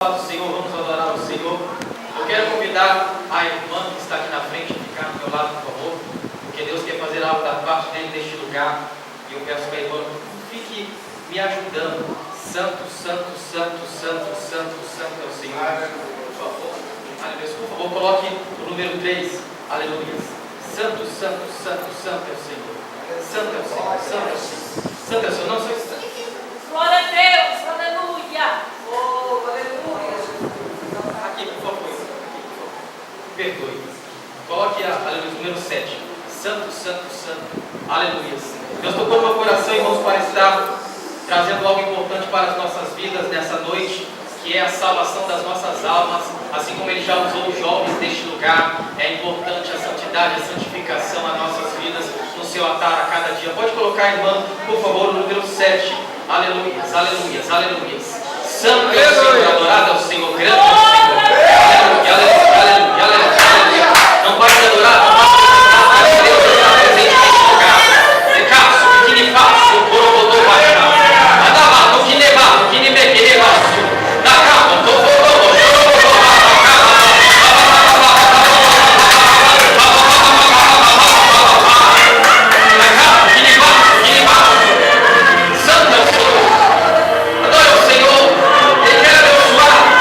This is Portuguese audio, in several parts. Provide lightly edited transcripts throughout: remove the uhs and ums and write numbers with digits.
Do Senhor, vamos adorar o Senhor. Eu quero convidar a irmã que está aqui na frente a ficar do meu lado, por favor, porque Deus quer fazer algo da parte dele neste lugar. E eu peço para a irmã, fique me ajudando. Santo, santo, santo, santo, santo, santo é o Senhor. Por favor, aleluia. Por favor, coloque o número 3. Aleluia. Santo, santo, santo, santo é o Senhor. Santo é o Senhor, santo é o Senhor. Santo é o Senhor, não sou instante. Glória a Deus, aleluia. Oh, aleluia. Aqui, por favor. Perdoe. Coloque aleluia, número 7. Santo, santo, santo. Aleluia. Deus tocou no meu coração, irmãos, para estar trazendo algo importante para as nossas vidas nessa noite, que é a salvação das nossas almas. Assim como Ele já usou os jovens deste lugar, é importante a santidade, a santificação as nossas vidas no seu altar a cada dia. Pode colocar, irmã, por favor, o número 7. Aleluias, aleluias, aleluias. Santo é o Senhor, adorado é o Senhor, grande é o Senhor. Aleluia, aleluia, aleluia, aleluia. Não pode adorar, não pode adorar, mas Deus está presente neste lugar. Recaço, que me faço, o corogodô baixar. Adabá, que nevar, que me bequei, baixo. Na cama, tofogodô, corogodô, Santo é o Senhor. Adore o Senhor. Ele quer abençoar.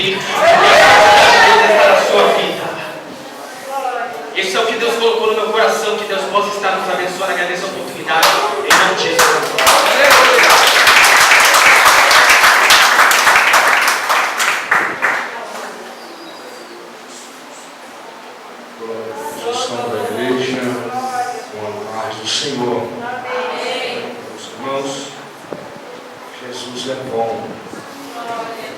aqui. Deus está na sua vida. Esse é o que Deus colocou no meu coração, que Deus possa estar nos abençoando. Agradeço a oportunidade. Em nome de Jesus. Glória da igreja, com a paz do Senhor. Meus irmãos, Jesus é bom.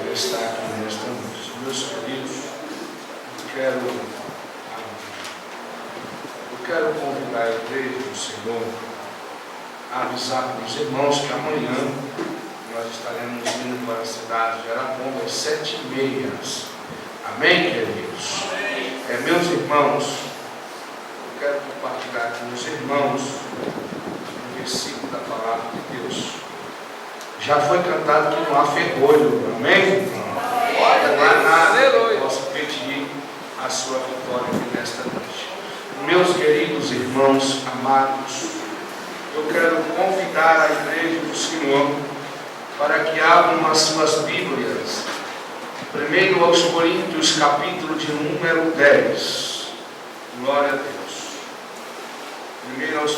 Ele está aqui nesta noite. Meus queridos, eu quero convidar a igreja do Senhor a avisar para os irmãos que amanhã nós estaremos indo para a cidade de Araponga às 7h30. Amém, queridos? Meus irmãos, eu quero compartilhar com os irmãos um versículo da palavra de Deus. Já foi cantado que não há ferrolho, amém? Não há nada que possa pedir a sua vitória aqui nesta noite. Meus queridos irmãos amados, eu quero convidar a igreja do Senhor para que abram as suas Bíblias. Primeiro aos Coríntios, capítulo de número 10. Glória a Deus. Primeiro aos